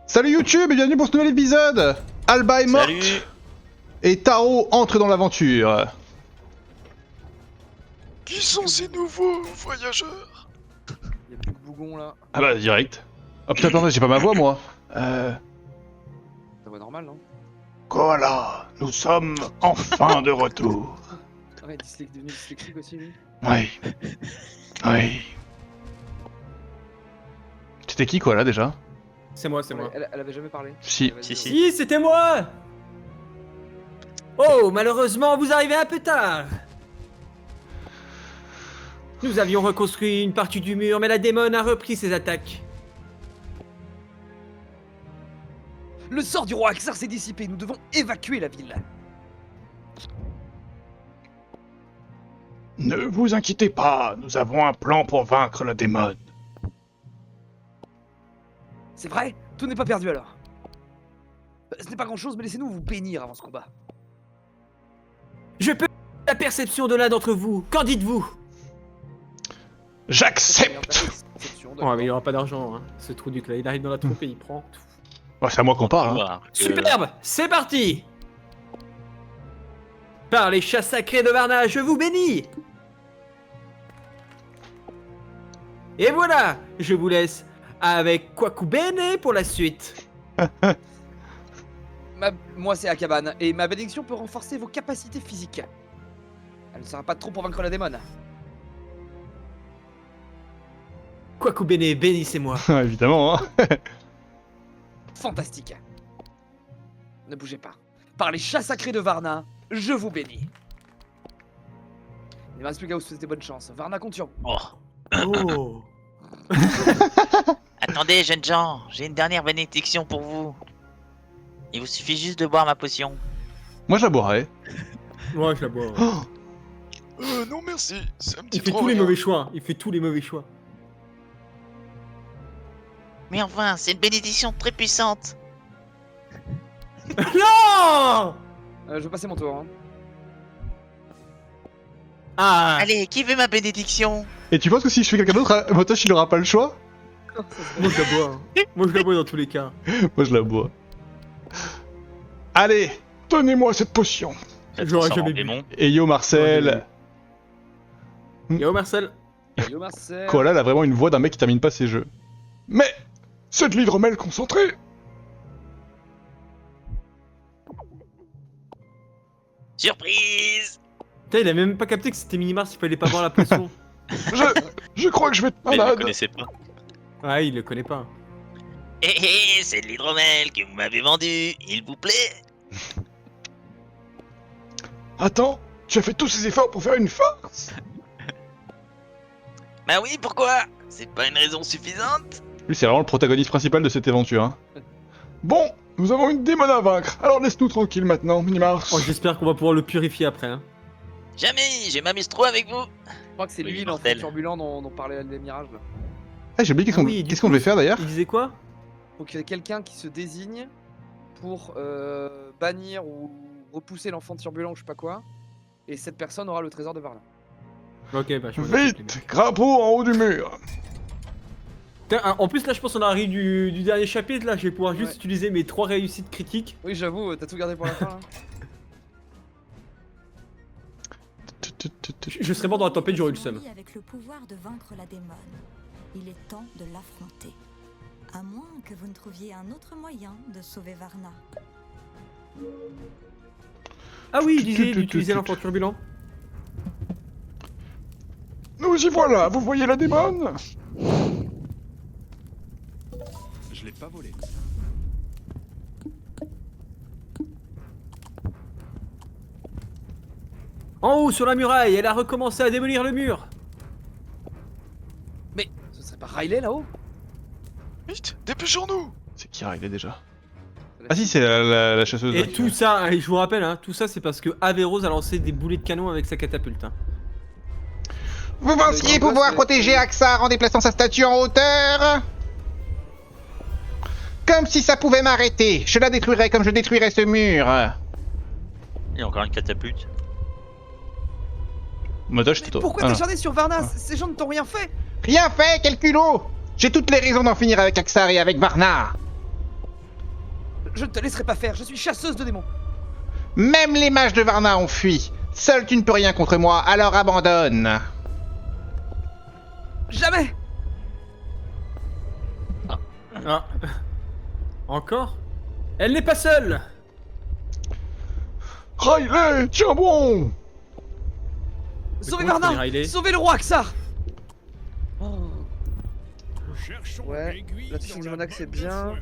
Salut YouTube et bienvenue pour ce nouvel épisode. Alba est morte. Salut. Et Taro entre dans l'aventure. Qui sont ces nouveaux voyageurs? Y'a plus de bougon là. Ah bah direct. Oh putain attends, j'ai pas ma voix moi. Ta voix normale, non? Voilà, nous sommes enfin de retour. Ah ouais, devenu dyslexique aussi lui. Oui. Oui. C'était qui quoi là déjà? C'est moi, c'est moi. Elle avait jamais parlé. Si. Vas-y, Si, vas-y. si. Si, c'était moi. Oh, malheureusement, vous arrivez un peu tard. Nous avions reconstruit une partie du mur, mais la démon a repris ses attaques. Le sort du roi Axar s'est dissipé, nous devons évacuer la ville. Ne vous inquiétez pas, nous avons un plan pour vaincre la démon. C'est vrai? Tout n'est pas perdu alors. Ce n'est pas grand chose, mais laissez-nous vous bénir avant ce combat. Je peux la perception de l'un d'entre vous. Qu'en dites-vous? J'accepte. Oh, mais il aura pas d'argent, hein. Ce trou du là. Il arrive dans la troupe et il prend tout. Oh, c'est à moi qu'on parle. Hein. Voir que- Superbe, c'est parti. Par les chats sacrés de Varna, je vous bénis. Et voilà, je vous laisse avec Kwakubene pour la suite. Moi c'est Akaban, et ma bénédiction peut renforcer vos capacités physiques. Elle ne sera pas trop pour vaincre la démon. Kwakubene, bénissez-moi. Évidemment. Hein. Fantastique. Ne bougez pas. Par les chats sacrés de Varna, je vous bénis. Il ne reste plus qu'à vous souhaiter bonne chance. Varna compte sur vous. Oh. Oh. Attendez, jeunes gens, j'ai une dernière bénédiction pour vous. Il vous suffit juste de boire ma potion. Moi je la boirais. Moi, je la bois. Non merci, c'est un petit Il fait trop tous les rien. mauvais choix. Il fait tous les mauvais choix. Mais enfin, c'est une bénédiction très puissante. Non. Je vais passer mon tour. Hein. Ah. Allez, qui veut ma bénédiction? Et tu penses que si je fais quelqu'un d'autre, Motosh il aura pas le choix? Moi, je la bois. Hein. Moi, je la bois dans tous les cas. Moi je la bois. Allez, donnez-moi cette potion. J'aurais jamais bu. Et yo Marcel. Yo, Marcel. Yo Marcel. Koala, elle a vraiment une voix d'un mec qui termine pas ses jeux. Mais c'est de l'hydromel concentré. Surprise! Putain, il a même pas capté que c'était Minimars, il fallait pas boire la potion. Je crois que je vais être Mais vous malade. connaissez pas. Ah, il le connaît pas. C'est de l'hydromel que vous m'avez vendu, il vous plaît? Attends, tu as fait tous ces efforts pour faire une farce? Bah oui, pourquoi? C'est pas une raison suffisante? Lui, c'est vraiment le protagoniste principal de cette aventure. Hein. Bon, nous avons une démon à vaincre, alors laisse-nous tranquille maintenant, Minimars. Oh, j'espère qu'on va pouvoir le purifier après. Hein. Jamais, je m'amuse trop avec vous. Je crois que c'est Oui, lui l'enfant mortel. turbulent dont parlait les mirages. Là. Ah, j'ai oublié qu'est-ce qu'on oui, du qu'est-ce qu'on coup, devait faire d'ailleurs. Il disait quoi? Faut qu'il y ait quelqu'un qui se désigne pour bannir ou repousser l'enfant turbulent ou je sais pas quoi. Et cette personne aura le trésor de Varna. Ok, bah je vois. Vite, crapaud en haut du mur. Putain, en plus, là, je pense qu'on arrive du dernier chapitre. Là, je vais pouvoir juste Ouais. utiliser mes 3 réussites critiques. Oui, j'avoue, t'as tout gardé pour la fin là. Je serais mort dans la tempête, j'aurais eu le seum. Avec le pouvoir de vaincre la démon, il est temps de l'affronter. À moins que vous ne trouviez un autre moyen de sauver Varna. Ah oui, il disait d'utiliser l'enfant turbulent. Nous y voilà, vous voyez la démon? Je l'ai pas volé. En haut, sur la muraille, elle a recommencé à démolir le mur. Mais ce serait pas Riley là-haut? Vite, dépêchons-nous. C'est qui Riley déjà? Ah si, c'est la chasseuse. Et là, tout ça, et je vous rappelle, hein, tout ça c'est parce que Averroes a lancé des boulets de canon avec sa catapulte. Hein. Vous pensiez pouvoir protéger Axar en déplaçant sa statue en hauteur? Comme si ça pouvait m'arrêter. Je la détruirais comme je détruirais ce mur. Il y a encore une catapulte. Motosh, Mais pourquoi t'acharner sur Varna? Ces gens ne t'ont rien fait. Rien fait, quel culot! J'ai toutes les raisons d'en finir avec Axar et avec Varna. Je ne te laisserai pas faire, je suis chasseuse de démons. Même les mages de Varna ont fui. Seul tu ne peux rien contre moi, alors abandonne. Jamais. Ah. Encore? Elle n'est pas seule! Riley, tiens bon! Sauvez comment je connais Varna. Riley Sauvez le roi Axar. Oh. Cherchons Ouais, l'aiguille la technique dans du la Monac, boîte c'est de bien. soins.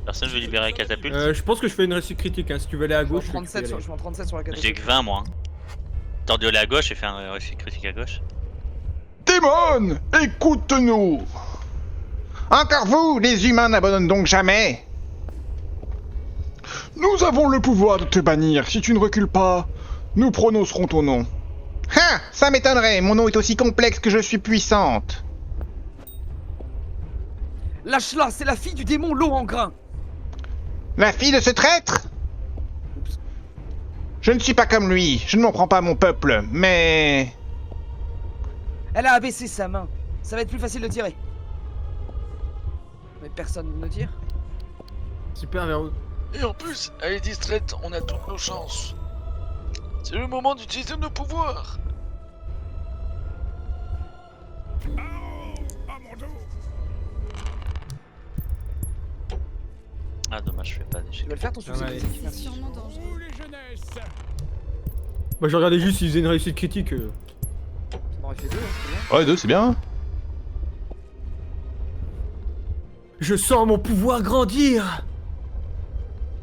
Personne veut libérer la catapulte. Je pense que je fais une réussite critique, hein. Si tu veux aller à Je suis en gauche, tu peux y 37 aller. sur, je suis en 37 sur la J'ai catapulte. que 20 moi. T'as dû aller à gauche et faire un récit critique à gauche. Démon, écoute-nous! Encore vous, les humains n'abandonnent donc jamais. Nous avons le pouvoir de te bannir. Si tu ne recules pas, nous prononcerons ton nom. Ah, ça m'étonnerait, mon nom est aussi complexe que je suis puissante. Lâche-la, c'est la fille du démon l'eau en grain. La fille de ce traître? Je ne suis pas comme lui, je ne m'en prends pas à mon peuple, mais... Elle a abaissé sa main. Ça va être plus facile de tirer. Mais personne ne tire. Super, vers où? Et en plus, elle est distraite, on a toutes nos chances. C'est le moment d'utiliser nos pouvoirs. Ah, mon dos. Ah dommage, je fais pas Tu d'échec. vas le faire ton succès Ah ouais. critique, C'est merci. sûrement dangereux. Où les jeunesses? Bah, je regardais juste s'ils faisaient une réussite critique. Ça m'aurait fait deux, hein, c'est bien. Ouais, 2, c'est bien. Je sens mon pouvoir grandir!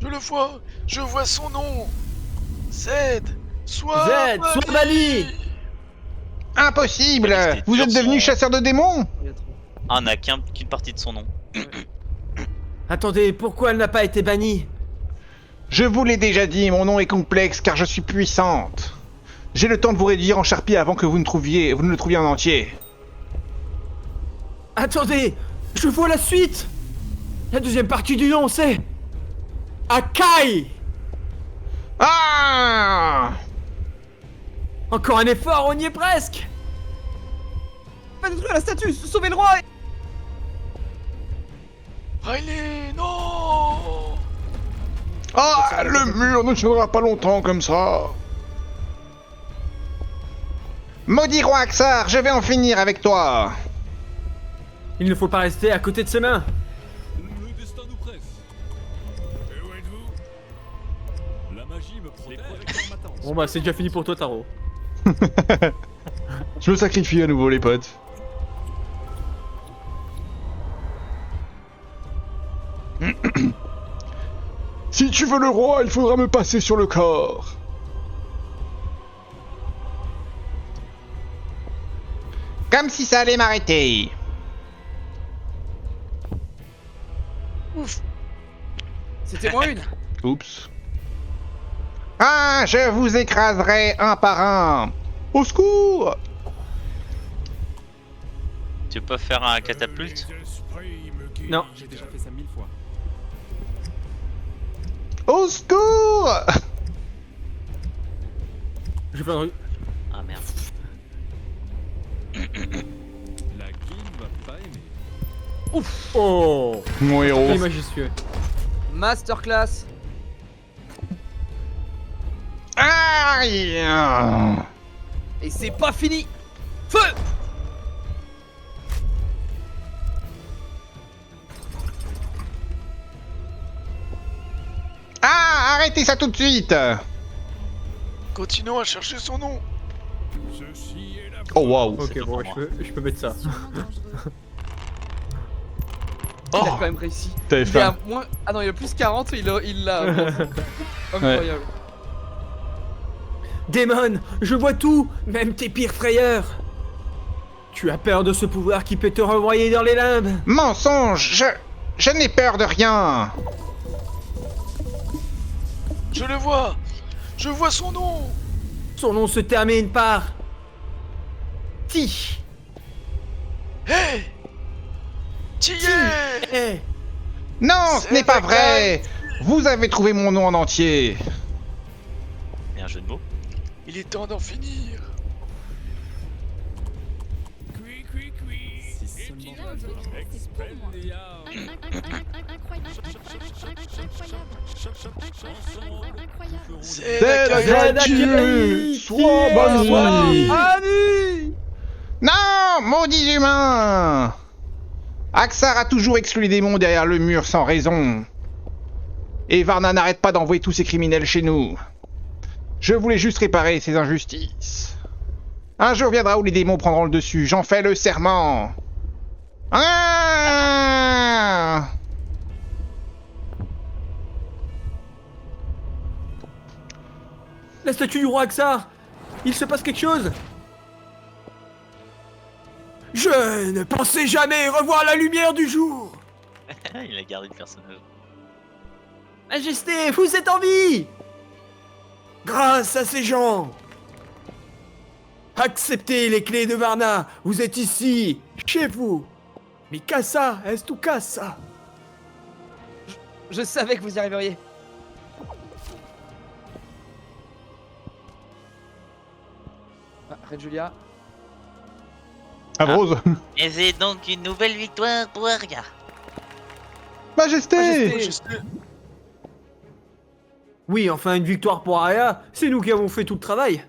Je le vois, je vois son nom. Zed, sois Zed, sois banni. Impossible! Ouais, c'était Vous dur, êtes devenu son- chasseur de démons? Il y a trop. Ah on a qu'une partie de son nom. Attendez, pourquoi elle n'a pas été bannie? Je vous l'ai déjà dit, mon nom est complexe car je suis puissante. J'ai le temps de vous réduire en charpie avant que vous ne le trouviez en entier. Attendez! Je vois la suite! La deuxième partie du nom, c'est... Akai! Ah! Encore un effort, on y est presque! Pas détruire la statue, sauvez le roi. Riley, non. Ah, le mur ne tiendra pas longtemps comme ça. Maudit roi Axar, je vais en finir avec toi. Il ne faut pas rester à côté de ses mains. Le destin nous presse. Et où êtes-vous? La magie me protège. Bon bah c'est déjà fini pour toi, Taro. Je me sacrifie à nouveau, les potes. Si tu veux le roi, il faudra me passer sur le corps. Comme si ça allait m'arrêter. C'était moins une. Oups. Ah, je vous écraserai un par un. Au secours! Tu peux faire un catapulte? Les esprits me guident. Non. J'ai déjà fait ça 1000 fois. Au secours! Je fais un... Ah merde. La guilde va pas aimer. Oh! Mon héros. Il est majestueux. Masterclass. Aïe! Et c'est pas fini. Feu. Ah, arrêtez ça tout de suite! Continuons à chercher son nom. Ceci est la Oh waouh. Ok, pas bon, pour je peux mettre ça. Sûrement dangereux. Il a Oh, quand même réussi. t'avais Il est à faim. moins... Ah non, il a plus 40, il l'a. Incroyable. Démon, je vois tout, même tes pires frayeurs. Tu as peur de ce pouvoir qui peut te renvoyer dans les limbes. Mensonge! Je n'ai peur de rien! Je le vois. Je vois son nom. Son nom se termine par... Ti. Hé. T'y es. Eh. Non, ce n'est pas vrai! Vous avez trouvé mon nom en entier! Et un jeu de mots. Il est temps d'en finir. Cui, cui, cui. Et maintenant. Tu as un truc, c'est pour moi. Incroyable. C'est C'est Dieu, Sois banni. Annie! Non, maudits humains! Axar a toujours exclu les démons derrière le mur sans raison. Et Varna n'arrête pas d'envoyer tous ces criminels chez nous. Je voulais juste réparer ces injustices. Un jour viendra où les démons prendront le dessus, j'en fais le serment. Ah! La statue du roi Axar! Il se passe quelque chose! Je ne pensais jamais revoir la lumière du jour! Il a gardé le personnage. Majesté, vous êtes en vie! Grâce à ces gens! Acceptez les clés de Varna, vous êtes ici, chez vous! Mikasa, est tout casa? Je savais que vous y arriveriez. Ah, Red Julia. Avrose. Et c'est donc une nouvelle victoire pour Arya. Majesté. Majesté. Oui, enfin une victoire pour Arya, c'est nous qui avons fait tout le travail.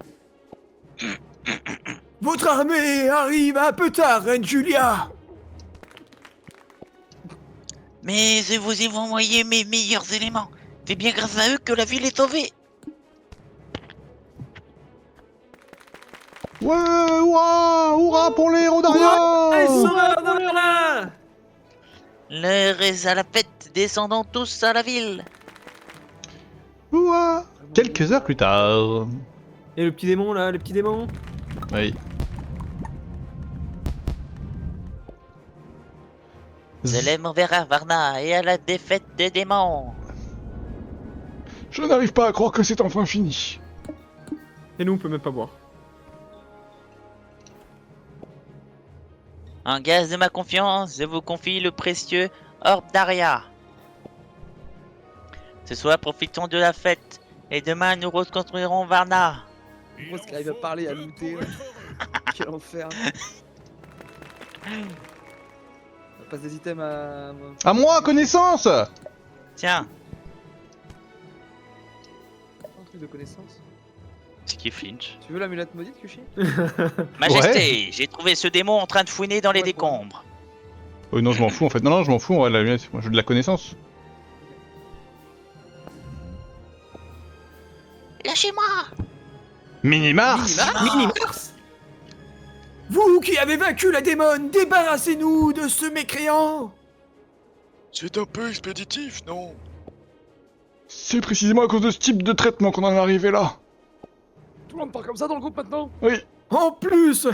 Votre armée arrive un peu tard, Reine Julia. Mais je vous ai envoyé mes meilleurs éléments. C'est bien grâce à eux que la ville est sauvée. Ouais, ouah, hurrah pour les héros Allez, d'Arya. sauveur de Merlin! L'heure est à la fête, descendons tous à la ville. Ouah. Quelques heures plus tard. Et le petit démon là, le petit démon? Oui. Je l'aime envers Varna et à la défaite des démons. Je n'arrive pas à croire que c'est enfin fini. Et nous on peut même pas boire. En gage de ma confiance, je vous confie le précieux orbe d'Arya. Ce soir, profitons de la fête, et demain nous reconstruirons Varna. Je pense qu'il arrive à parler, à looter. Quel enfer. On passe des items à... À moi, connaissance. Tiens, Un truc de connaissance. ce qui flinch. Tu veux l'amulette maudite, Kushi? Majesté, j'ai trouvé ce démon en train de fouiner dans les Ouais, quoi. décombres. Oh non, je m'en fous en fait. Non, non, je m'en fous. Ouais, la lunette, moi, je veux de la connaissance. Lâchez-moi! Mini-Mars. Mini-Mars! Vous qui avez vaincu la démone, débarrassez-nous de ce mécréant! C'est un peu expéditif, non? C'est précisément à cause de ce type de traitement qu'on en est arrivé là. Tout le monde part comme ça dans le groupe maintenant? Oui. En plus,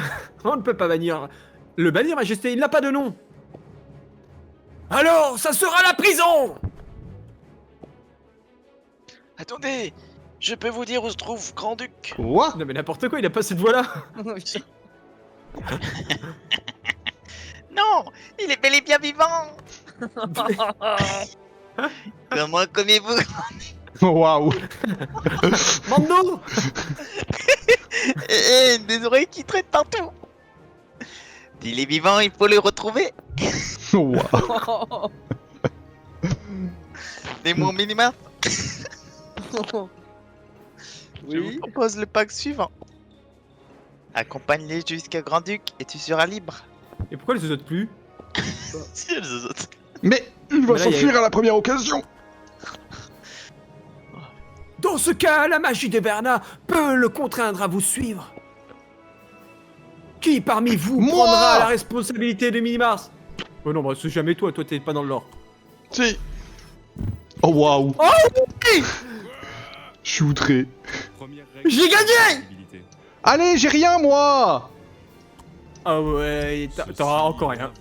on ne peut pas bannir. Le bannir, Majesté, il n'a pas de nom. Alors, ça sera la prison! Attendez, je peux vous dire où se trouve Grand-Duc. Quoi? Non mais n'importe quoi, il a pas cette voix-là. Non, il est bel et bien vivant! Comment commettez-vous? Waouh. Mando! Des oreilles qui traitent partout! S'il est vivant, il faut le retrouver! Waouh. Démon minima! Je vous Oui. propose le pack suivant. Accompagne-les jusqu'à Grand-Duc et tu seras libre. Et pourquoi les autres plus? Si les autres. Mais il va Mais là, s'enfuir à la première occasion. Dans ce cas, la magie de Berna peut le contraindre à vous suivre. Qui parmi vous Moi prendra la responsabilité de Mini-Mars? Oh non, bah c'est jamais toi, t'es pas dans le lore. Si. Oh waouh. Oh oui! Je suis outré. Première règle J'ai gagné! visibilité. Allez, j'ai rien moi. Ah ouais, t'auras encore rien.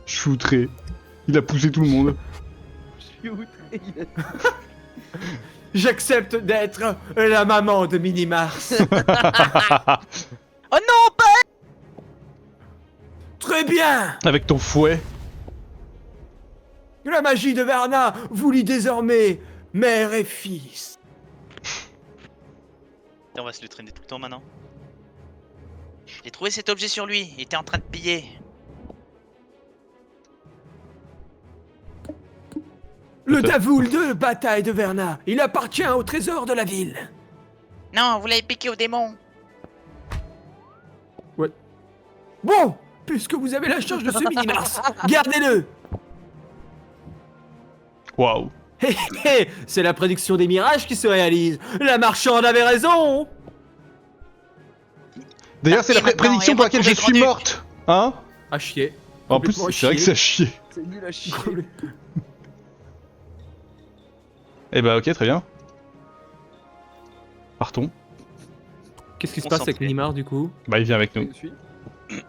Je suis outré. Il a poussé tout le monde. Je suis outré. J'accepte d'être la maman de Mini-Mars. Oh non, pas! Très bien! Avec ton fouet. La magie de Verna vous lie désormais mère et fils. On va se le traîner tout le temps maintenant. J'ai trouvé cet objet sur lui, il était en train de piller. Le Peut-être. Davoul de bataille de Verna, il appartient au trésor de la ville. Non, vous l'avez piqué au démon. Bon, puisque vous avez la charge de ce mini-mars, gardez-le. Waouh. Hé hé, c'est la prédiction des mirages qui se réalise. La marchande avait raison. D'ailleurs, c'est la Maintenant, prédiction et pour laquelle je retrouver suis Grand-Duc. morte. Hein? À chier. En plus, Complètement c'est vrai que chier. ça chie. C'est nul à chier. Eh bah, ok, très bien. Partons. Qu'est-ce qui se On passe s'en avec fait. Minimar du coup? Bah, il vient avec Je nous. suis.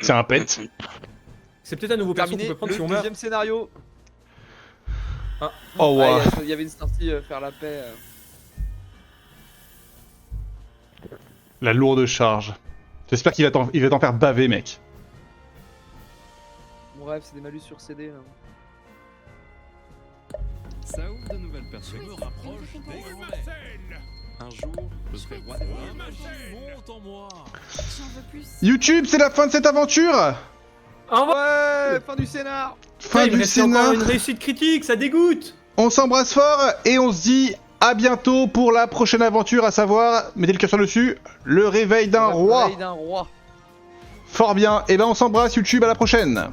C'est un pet. C'est peut-être un nouveau perso qu'on Terminé peut prendre le si on meurt. deuxième scénario. Oh, Ah, waouh. il y avait une sortie faire la paix. La lourde charge. J'espère qu'il va t'en faire baver, mec. Mon rêve, c'est des malus sur CD. Là. Ça ouvre de nouvelles personnes. Je me rapproche des grands. Un jour, je serai roi des rois. Monte en moi. J'en veux plus. YouTube, c'est la fin de cette aventure. Au revoir. Ouais, fin du scénar. Fin Il me du reste encore scénar. une réussite critique, ça dégoûte. On s'embrasse fort et on se dit à bientôt pour la prochaine aventure, à savoir, mettez le curseur dessus, le réveil d'un roi. Réveil d'un roi. Fort bien. Et ben on s'embrasse YouTube, à la prochaine.